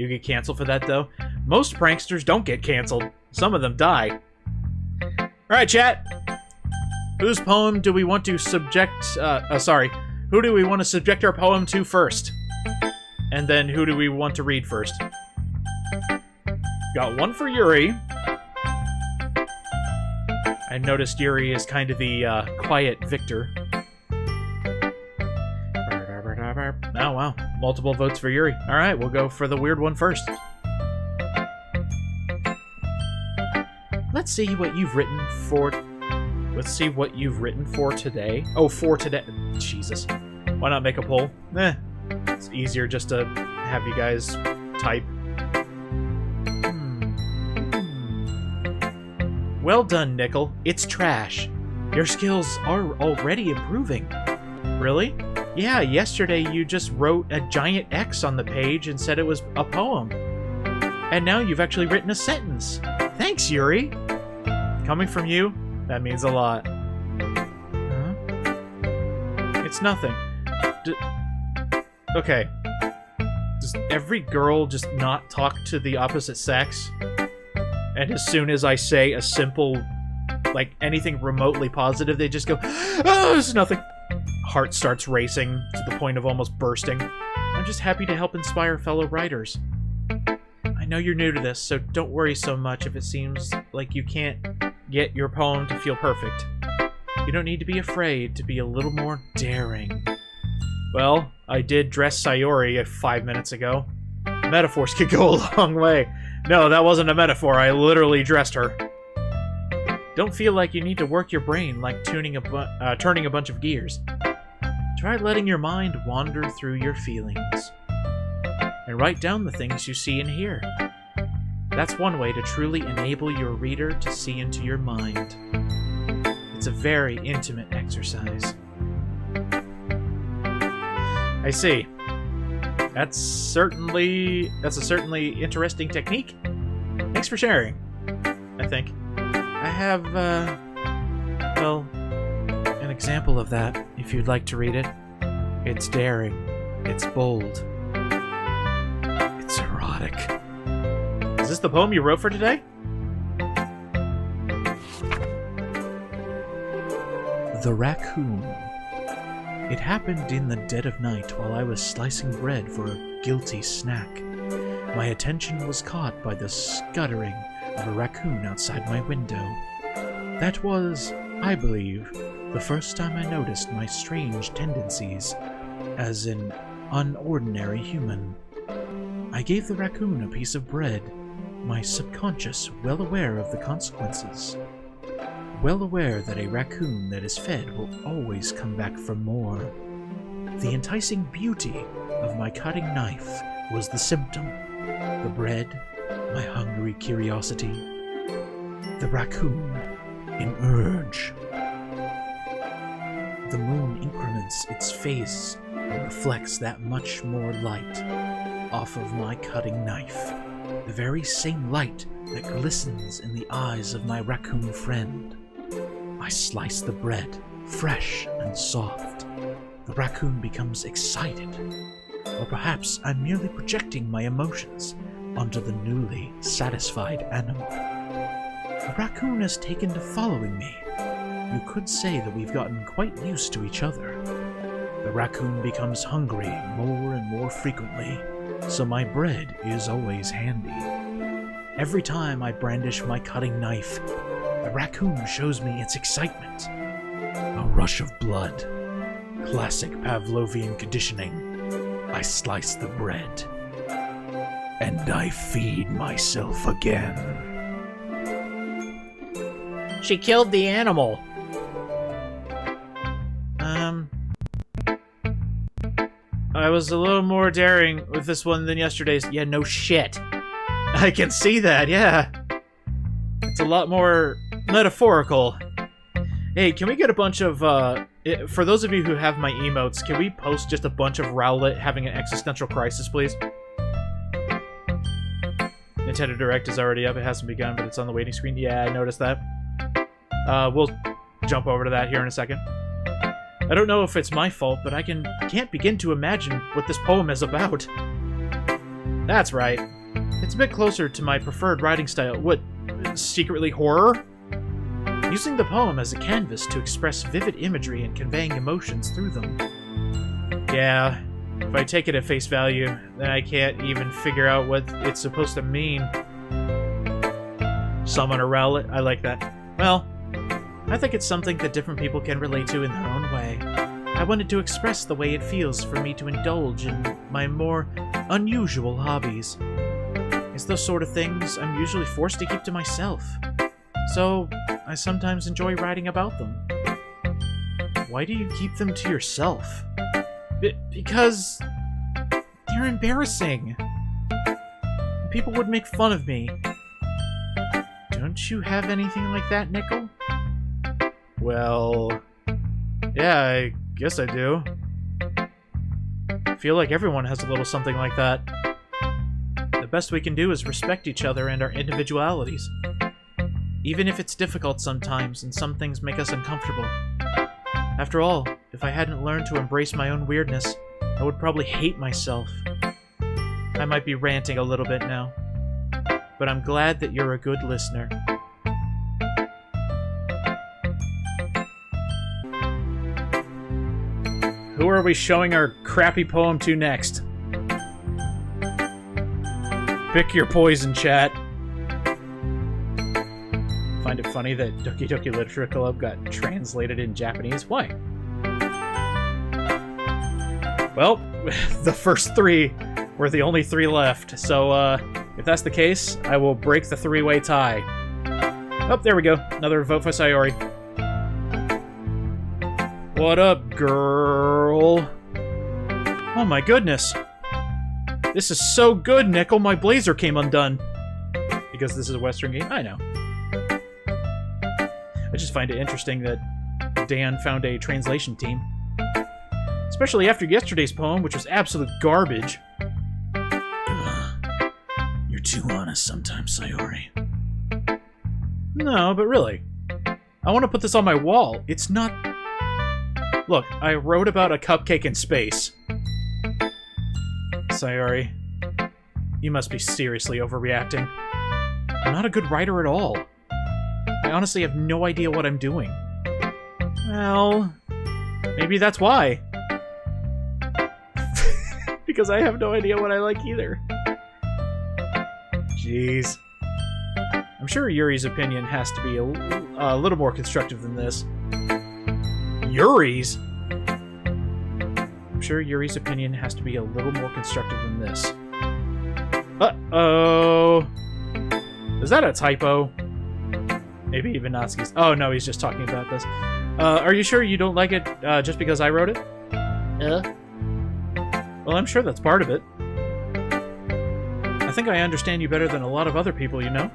You get canceled for that, though? Most pranksters don't get canceled. Some of them die. Alright, chat. Whose poem do we want to subject... Who do we want to subject our poem to first? And then who do we want to read first? Got one for Yuri. I noticed Yuri is kind of the quiet victor. Oh, wow. Multiple votes for Yuri. Alright, we'll go for the weird one first. Let's see what you've written for... Let's see what you've written for today. Oh, for today. Jesus. Why not make a poll? It's easier just to have you guys type. Well done, Nickel. It's trash. Your skills are already improving. Really? Yeah, yesterday you just wrote a giant X on the page and said it was a poem. And now you've actually written a sentence. Thanks, Yuri. Coming from you, that means a lot. Huh? It's nothing. Okay. Does every girl just not talk to the opposite sex? And as soon as I say a simple, like, anything remotely positive, they just go, oh, it's nothing. Heart starts racing to the point of almost bursting. I'm just happy to help inspire fellow writers. I know you're new to this, so don't worry so much if it seems like you can't get your poem to feel perfect. You don't need to be afraid to be a little more daring. Well, I did dress Sayori 5 minutes ago. Metaphors could go a long way. No, that wasn't a metaphor. I literally dressed her. Don't feel like you need to work your brain like turning a bunch of gears. Try letting your mind wander through your feelings. And write down the things you see and hear. That's one way to truly enable your reader to see into your mind. It's a very intimate exercise. I see. That's a certainly interesting technique. Thanks for sharing, I think. I have, well, an example of that, if you'd like to read it. It's daring. It's bold. It's erotic. Is this the poem you wrote for today? The Raccoon. It happened in the dead of night while I was slicing bread for a guilty snack. My attention was caught by the scuttering of a raccoon outside my window. That was, I believe, the first time I noticed my strange tendencies as an unordinary human. I gave the raccoon a piece of bread, my subconscious well aware of the consequences. Well aware that a raccoon that is fed will always come back for more. The enticing beauty of my cutting knife was the symptom. The bread, my hungry curiosity. The raccoon, an urge. The moon increments its face and reflects that much more light off of my cutting knife. The very same light that glistens in the eyes of my raccoon friend. I slice the bread, fresh and soft. The raccoon becomes excited. Or perhaps I'm merely projecting my emotions onto the newly satisfied animal. The raccoon has taken to following me. You could say that we've gotten quite used to each other. The raccoon becomes hungry more and more frequently, so my bread is always handy. Every time I brandish my cutting knife, the raccoon shows me its excitement. A rush of blood. Classic Pavlovian conditioning. I slice the bread. And I feed myself again. She killed the animal. I was a little more daring with this one than yesterday's. Yeah, no shit. I can see that, yeah. It's a lot more metaphorical. Hey, can we get a bunch of, for those of you who have my emotes, can we post just a bunch of Rowlet having an existential crisis, please? Nintendo Direct is already up. It hasn't begun, but it's on the waiting screen. Yeah, I noticed that. We'll jump over to that here in a second. I don't know if it's my fault, but I can't begin to imagine what this poem is about. That's right. It's a bit closer to my preferred writing style. What, secretly horror? Using the poem as a canvas to express vivid imagery and conveying emotions through them. Yeah, if I take it at face value, then I can't even figure out what it's supposed to mean. Summon a relic. I like that. Well, I think it's something that different people can relate to in their own way. I wanted to express the way it feels for me to indulge in my more unusual hobbies. It's those sort of things I'm usually forced to keep to myself. So, I sometimes enjoy writing about them. Why do you keep them to yourself? Because they're embarrassing. People would make fun of me. Don't you have anything like that, Nickel? Well, yeah, I guess I do. I feel like everyone has a little something like that. The best we can do is respect each other and our individualities. Even if it's difficult sometimes and some things make us uncomfortable. After all, if I hadn't learned to embrace my own weirdness, I would probably hate myself. I might be ranting a little bit now, but I'm glad that you're a good listener. Who are we showing our crappy poem to next? Pick your poison, chat. Find it funny that Doki Doki Literature Club got translated in Japanese. Why? Well, the first three were the only three left, so if that's the case, I will break the three-way tie. Oh, there we go. Another vote for Sayori. What up, girl? Oh my goodness. This is so good, Nickel. My blazer came undone. Because this is a Western game? I know. I just find it interesting that Dan found a translation team. Especially after yesterday's poem, which was absolute garbage. You're too honest sometimes, Sayori. No, but really. I want to put this on my wall. It's not... Look, I wrote about a cupcake in space. Sayori, you must be seriously overreacting. I'm not a good writer at all. I honestly have no idea what I'm doing. Well, maybe that's why. Because I have no idea what I like either. Jeez. I'm sure Yuri's opinion has to be a little more constructive than this. Yuri's? I'm sure Yuri's opinion has to be a little more constructive than this. Uh-oh. Is that a typo? Maybe even Natsuki's. Oh, no, he's just talking about this. Are you sure you don't like it just because I wrote it? Well, I'm sure that's part of it. I think I understand you better than a lot of other people, you know?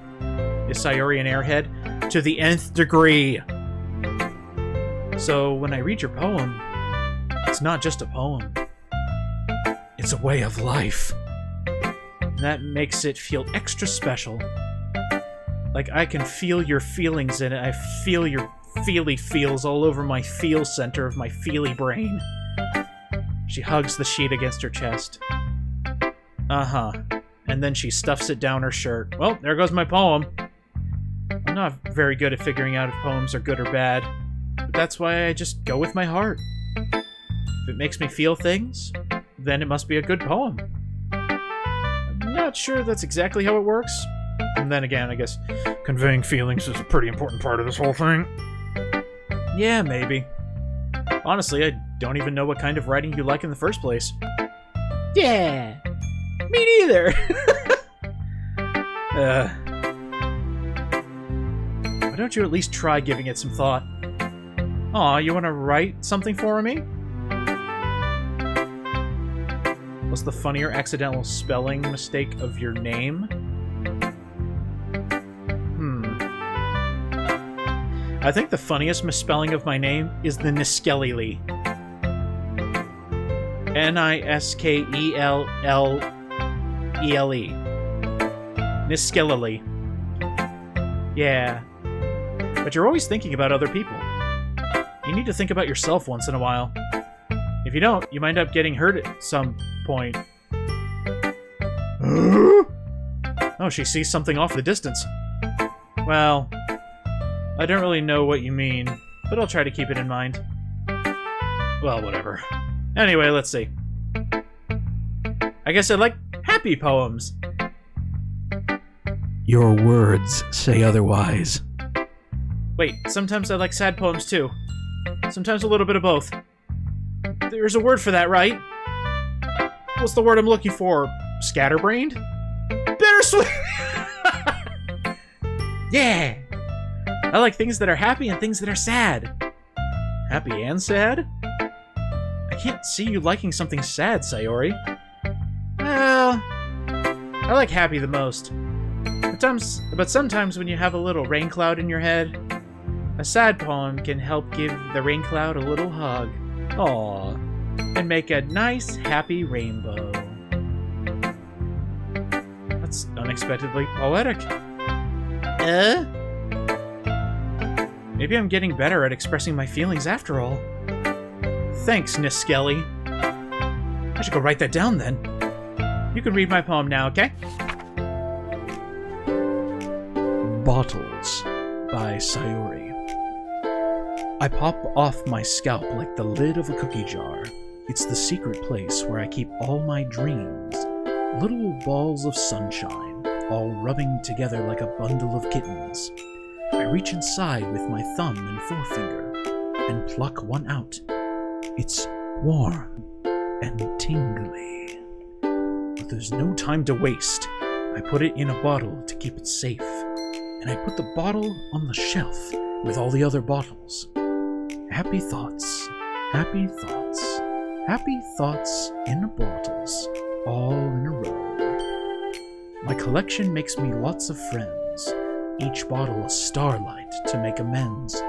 Is Sayori an airhead? To the nth degree. So, when I read your poem, it's not just a poem. It's a way of life. And that makes it feel extra special. Like I can feel your feelings in it. I feel your feely feels all over my feel center of my feely brain. She hugs the sheet against her chest. Uh-huh. And then she stuffs it down her shirt. Well, there goes my poem. I'm not very good at figuring out if poems are good or bad. But that's why I just go with my heart. If it makes me feel things, then it must be a good poem. I'm not sure that's exactly how it works. And then again, I guess conveying feelings is a pretty important part of this whole thing. Yeah, maybe. Honestly, I don't even know what kind of writing you like in the first place. Yeah! Me neither! Why don't you at least try giving it some thought? Aw, you want to write something for me? What's the funnier accidental spelling mistake of your name? I think the funniest misspelling of my name is the Niskelele. Niskelele. Niskelele. Yeah. But you're always thinking about other people. You need to think about yourself once in a while. If you don't, you might end up getting hurt at some point. Oh, she sees something off in the distance. Well, I don't really know what you mean, but I'll try to keep it in mind. Well, whatever. Anyway, let's see. I guess I like happy poems. Your words say otherwise. Wait, sometimes I like sad poems too. Sometimes a little bit of both. There's a word for that, right? What's the word I'm looking for? Scatterbrained? Bittersweet! Yeah! I like things that are happy and things that are sad. Happy and sad? I can't see you liking something sad, Sayori. Well, I like happy the most. But sometimes when you have a little rain cloud in your head, a sad poem can help give the rain cloud a little hug. Aww. And make a nice, happy rainbow. That's unexpectedly poetic. Maybe I'm getting better at expressing my feelings after all. Thanks, Nis Skelly. I should go write that down then. You can read my poem now, okay? Bottles by Sayori. I pop off my scalp like the lid of a cookie jar. It's the secret place where I keep all my dreams. Little balls of sunshine, all rubbing together like a bundle of kittens. I reach inside with my thumb and forefinger and pluck one out. It's warm and tingly. But there's no time to waste. I put it in a bottle to keep it safe. And I put the bottle on the shelf with all the other bottles. Happy thoughts, happy thoughts, happy thoughts in bottles, all in a row. My collection makes me lots of friends, each bottle a starlight to make amends.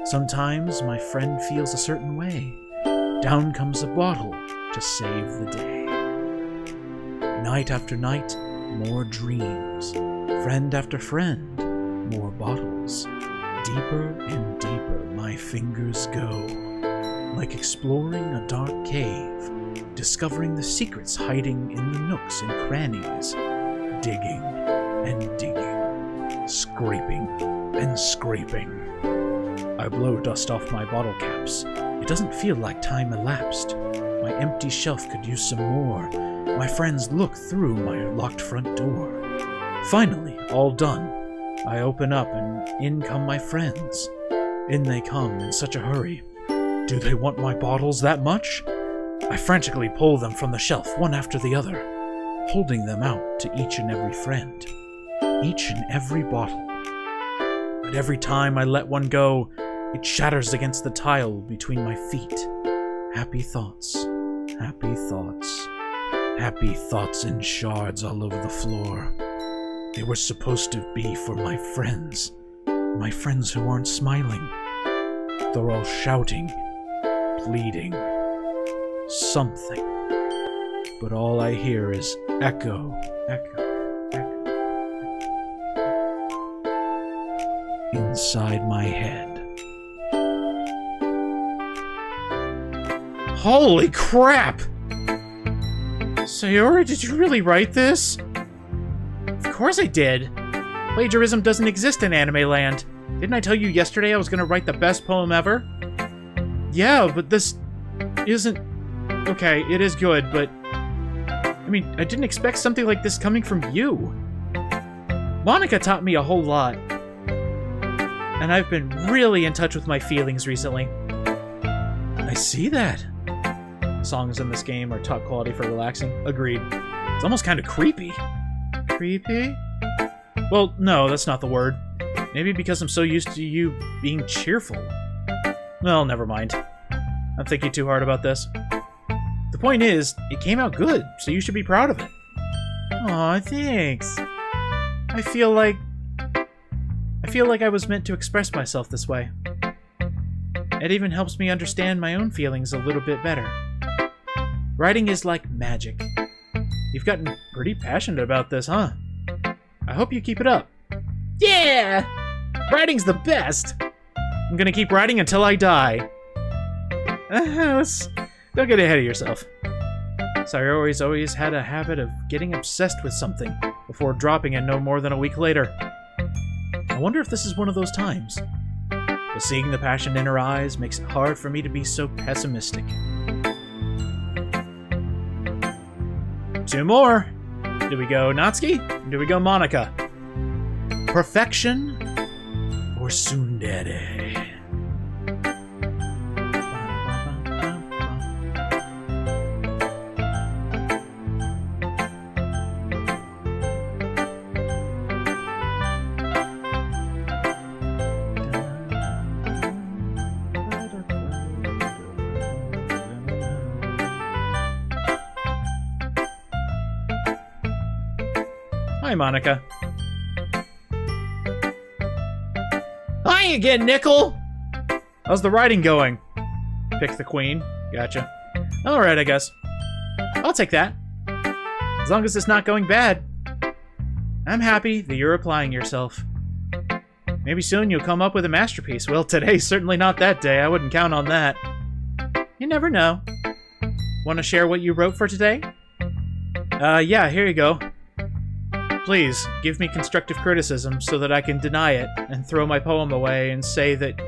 Sometimes my friend feels a certain way. Down comes a bottle to save the day. Night after night, more dreams. Friend after friend, more bottles. Deeper and deeper my fingers go, like exploring a dark cave, discovering the secrets hiding in the nooks and crannies, digging and digging, scraping and scraping. I blow dust off my bottle caps. It doesn't feel like time elapsed. My empty shelf could use some more. My friends look through my locked front door. Finally, all done. I open up and in come my friends. In they come in such a hurry. Do they want my bottles that much? I frantically pull them from the shelf, one after the other, holding them out to each and every friend. Each and every bottle. But every time I let one go, it shatters against the tile between my feet. Happy thoughts, happy thoughts, happy thoughts in shards all over the floor. They were supposed to be for my friends who aren't smiling. They're all shouting, pleading, something. But all I hear is echo, echo, echo. Inside my head. Holy crap! Sayori, did you really write this? Of course I did. Plagiarism doesn't exist in anime land. Didn't I tell you yesterday I was gonna write the best poem ever? Yeah, but this isn't... Okay, it is good, but... I mean, I didn't expect something like this coming from you. Monica taught me a whole lot. And I've been really in touch with my feelings recently. I see that. Songs in this game are top quality for relaxing. Agreed. It's almost kind of creepy. Creepy? Well, no, that's not the word. Maybe because I'm so used to you being cheerful. Well, never mind. I'm thinking too hard about this. The point is, it came out good, so you should be proud of it. Aw, thanks. I feel like I was meant to express myself this way. It even helps me understand my own feelings a little bit better. Writing is like magic. You've gotten pretty passionate about this, huh? I hope you keep it up. Yeah! Writing's the best! I'm gonna keep writing until I die. Don't get ahead of yourself. Sayori's always had a habit of getting obsessed with something before dropping it no more than a week later. I wonder if this is one of those times. But seeing the passion in her eyes makes it hard for me to be so pessimistic. 2 more. Do we go Natsuki? Do we go Monica? Perfection or tsundere? Hi, Monica. Hi again, Nickel! How's the writing going? Pick the queen. Gotcha. Alright, I guess. I'll take that. As long as it's not going bad. I'm happy that you're applying yourself. Maybe soon you'll come up with a masterpiece. Well, today's certainly not that day. I wouldn't count on that. You never know. Want to share what you wrote for today? Yeah, here you go. Please, give me constructive criticism so that I can deny it and throw my poem away and say that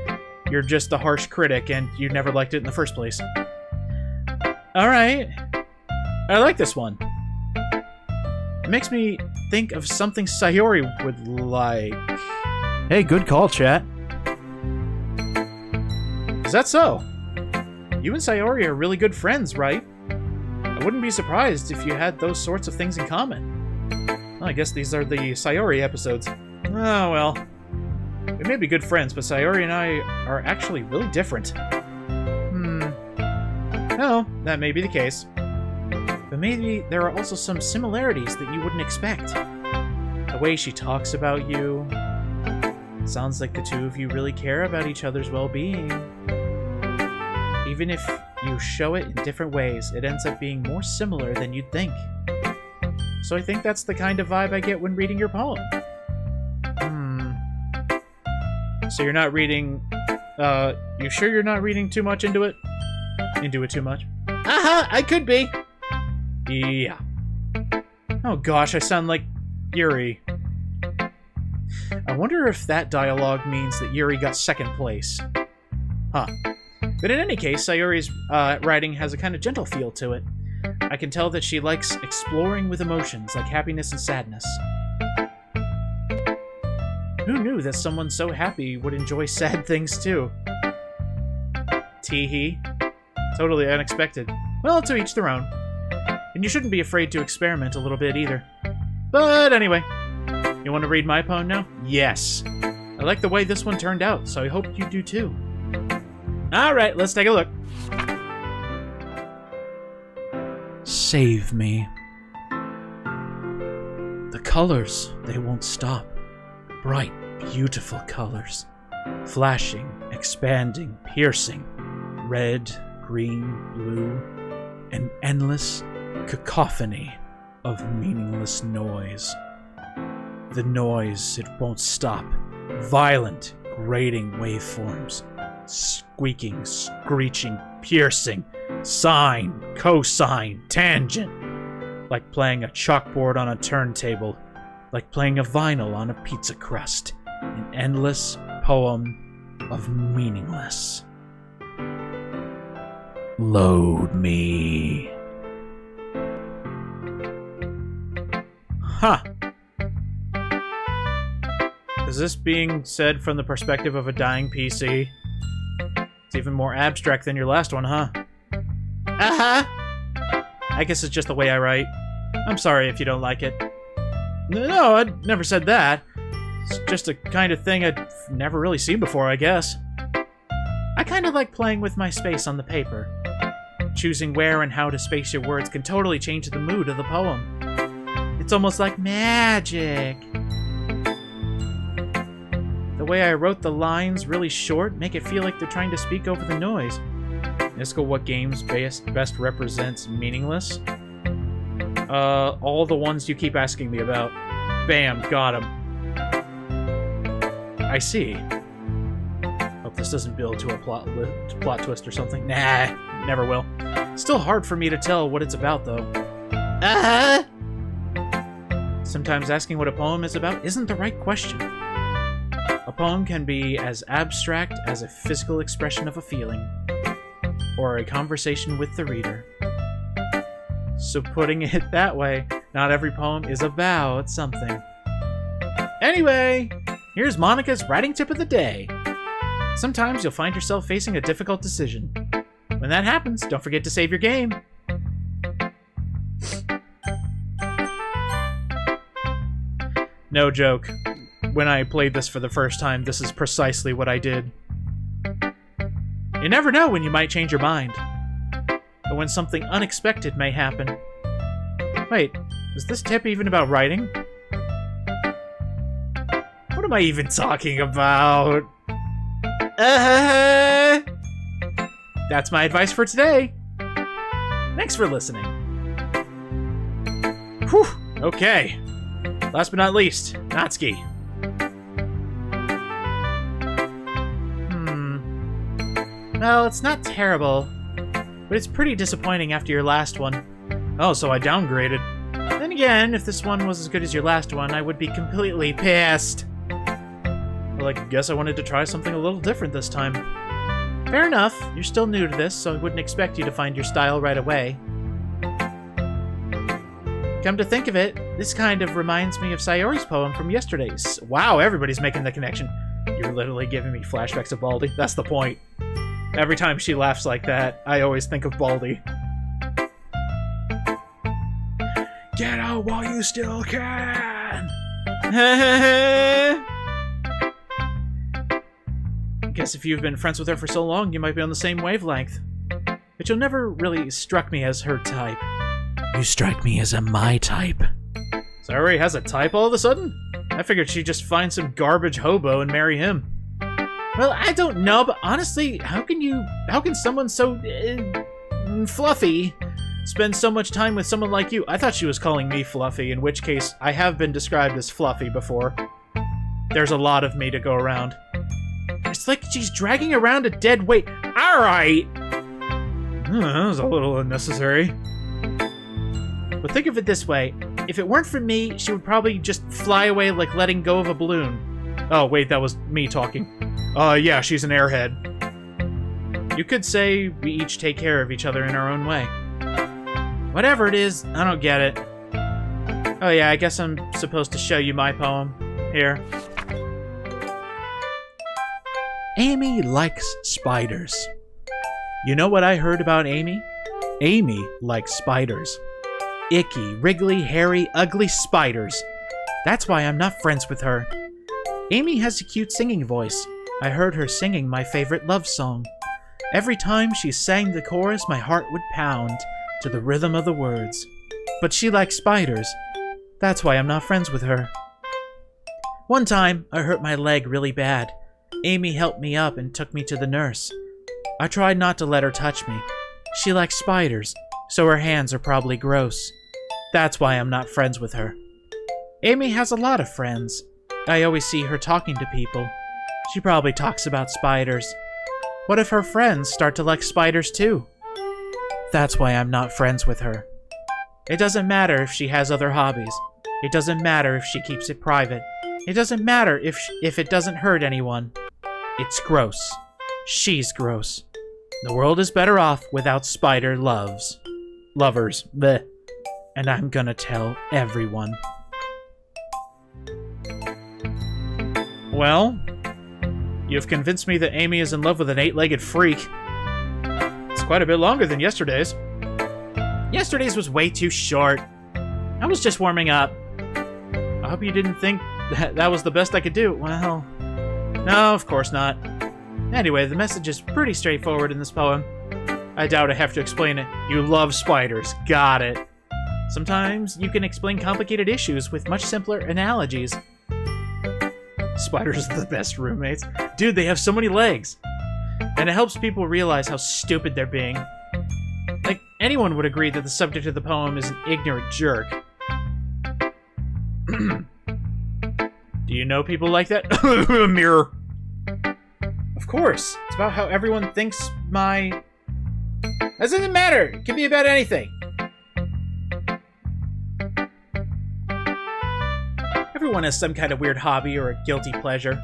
you're just a harsh critic and you never liked it in the first place. Alright. I like this one. It makes me think of something Sayori would like. Hey, good call, chat. Is that so? You and Sayori are really good friends, right? I wouldn't be surprised if you had those sorts of things in common. Well, I guess these are the Sayori episodes. Oh, well. We may be good friends, but Sayori and I are actually really different. Oh, that may be the case. But maybe there are also some similarities that you wouldn't expect. The way she talks about you. Sounds like the two of you really care about each other's well-being. Even if you show it in different ways, it ends up being more similar than you'd think. So I think that's the kind of vibe I get when reading your poem. So you're not reading... you sure you're not reading too much into it? Into it too much? I could be! Yeah. Oh gosh, I sound like Yuri. I wonder if that dialogue means that Yuri got second place. Huh. But in any case, Sayori's writing has a kind of gentle feel to it. I can tell that she likes exploring with emotions, like happiness and sadness. Who knew that someone so happy would enjoy sad things too? Teehee. Totally unexpected. Well, to each their own. And you shouldn't be afraid to experiment a little bit either. But anyway, you want to read my poem now? Yes. I like the way this one turned out, so I hope you do too. Alright, let's take a look. Save me. The colors, they won't stop. Bright, beautiful colors. Flashing, expanding, piercing. Red, green, blue. An endless cacophony of meaningless noise. The noise, it won't stop. Violent, grating waveforms. Squeaking, screeching, piercing. Sine, cosine, tangent. Like playing a chalkboard on a turntable. Like playing a vinyl on a pizza crust. An endless poem of meaningless. Load me. Huh. Is this being said from the perspective of a dying PC? It's even more abstract than your last one, huh? I guess it's just the way I write. I'm sorry if you don't like it. No, I never said that. It's just a kind of thing I'd never really seen before, I guess. I kind of like playing with my space on the paper. Choosing where and how to space your words can totally change the mood of the poem. It's almost like magic. The way I wrote the lines really short make it feel like they're trying to speak over the noise. Nisco, what games best represents meaningless? All the ones you keep asking me about. Bam, got him. I see. Hope this doesn't build to a plot twist or something. Nah, never will. Still hard for me to tell what it's about, though. Sometimes asking what a poem is about isn't the right question. A poem can be as abstract as a physical expression of a feeling, or a conversation with the reader. So putting it that way, not every poem is about something. Anyway, here's Monica's writing tip of the day. Sometimes you'll find yourself facing a difficult decision. When that happens, don't forget to save your game. No joke. When I played this for the first time, this is precisely what I did. You never know when you might change your mind, or when something unexpected may happen. Wait, is this tip even about writing? What am I even talking about? That's my advice for today. Thanks for listening. Whew, okay. Last but not least, Natsuki. Well, it's not terrible, but it's pretty disappointing after your last one. Oh, so I downgraded. Then again, if this one was as good as your last one, I would be completely pissed. Well, I guess I wanted to try something a little different this time. Fair enough, you're still new to this, so I wouldn't expect you to find your style right away. Come to think of it, this kind of reminds me of Sayori's poem from yesterday's. Wow, everybody's making the connection. You're literally giving me flashbacks of Baldy. That's the point. Every time she laughs like that, I always think of Baldy. Get out while you still can! Guess if you've been friends with her for so long, you might be on the same wavelength. But you'll never really struck me as her type. You strike me as my type. Sayori has a type all of a sudden? I figured she'd just find some garbage hobo and marry him. Well, I don't know, but honestly, how can someone so fluffy spend so much time with someone like you? I thought she was calling me fluffy, in which case I have been described as fluffy before. There's a lot of me to go around. It's like she's dragging around a dead weight. Alright! That was a little unnecessary. But think of it this way. If it weren't for me, she would probably just fly away like letting go of a balloon. Oh, wait, that was me talking. Yeah, she's an airhead. You could say we each take care of each other in our own way. Whatever it is, I don't get it. Oh yeah, I guess I'm supposed to show you my poem. Here. Amy likes spiders. You know what I heard about Amy? Amy likes spiders. Icky, wriggly, hairy, ugly spiders. That's why I'm not friends with her. Amy has a cute singing voice. I heard her singing my favorite love song. Every time she sang the chorus, my heart would pound to the rhythm of the words. But she likes spiders. That's why I'm not friends with her. One time, I hurt my leg really bad. Amy helped me up and took me to the nurse. I tried not to let her touch me. She likes spiders, so her hands are probably gross. That's why I'm not friends with her. Amy has a lot of friends. I always see her talking to people. She probably talks about spiders. What if her friends start to like spiders too? That's why I'm not friends with her. It doesn't matter if she has other hobbies. It doesn't matter if she keeps it private. It doesn't matter if it doesn't hurt anyone. It's gross. She's gross. The world is better off without spider lovers. Bleh. And I'm gonna tell everyone. Well, you've convinced me that Amy is in love with an 8-legged freak. It's quite a bit longer than yesterday's. Yesterday's was way too short. I was just warming up. I hope you didn't think that was the best I could do. Well, no, of course not. Anyway, the message is pretty straightforward in this poem. I doubt I have to explain it. You love spiders. Got it. Sometimes you can explain complicated issues with much simpler analogies. Spiders are the best roommates. Dude, they have so many legs. And it helps people realize how stupid they're being. Like, anyone would agree that the subject of the poem is an ignorant jerk. Do you know people like that? Mirror. Of course. It's about how everyone thinks Doesn't matter. It can be about anything. Everyone has some kind of weird hobby or a guilty pleasure.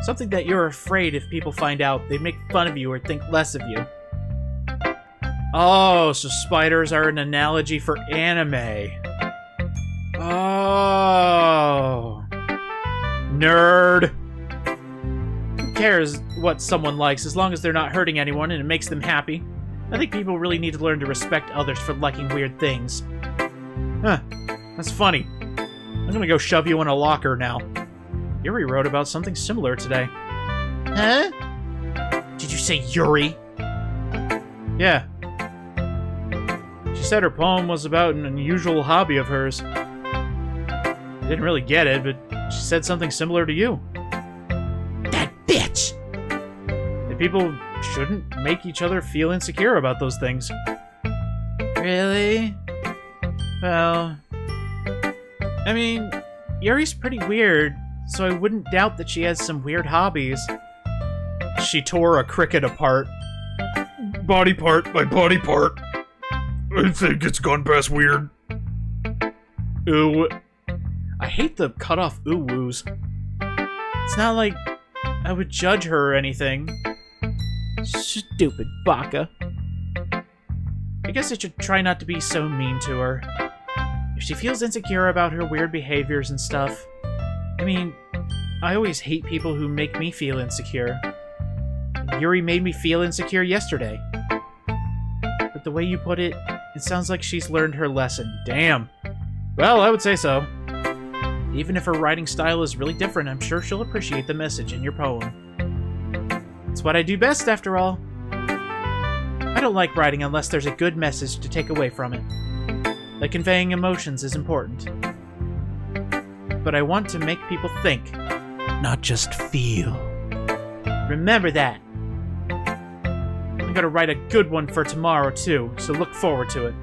Something that you're afraid if people find out, they'd make fun of you or think less of you. Oh, so spiders are an analogy for anime. Oh. Nerd. Who cares what someone likes as long as they're not hurting anyone and it makes them happy? I think people really need to learn to respect others for liking weird things. Huh. That's funny. I'm gonna go shove you in a locker now. Yuri wrote about something similar today. Huh? Did you say Yuri? Yeah. She said her poem was about an unusual hobby of hers. I didn't really get it, but she said something similar to you. That bitch! And people shouldn't make each other feel insecure about those things. Really? Well... I mean, Yuri's pretty weird, so I wouldn't doubt that she has some weird hobbies. She tore a cricket apart. Body part by body part. I think it's gone past weird. Ooh. I hate the cut-off ooh-woos. It's not like I would judge her or anything. Stupid baka. I guess I should try not to be so mean to her. If she feels insecure about her weird behaviors and stuff... I mean, I always hate people who make me feel insecure. Yuri made me feel insecure yesterday. But the way you put it, it sounds like she's learned her lesson. Damn. Well, I would say so. Even if her writing style is really different, I'm sure she'll appreciate the message in your poem. It's what I do best, after all. I don't like writing unless there's a good message to take away from it. Like conveying emotions is important. But I want to make people think, not just feel. Remember that. I'm gonna write a good one for tomorrow, too, so look forward to it.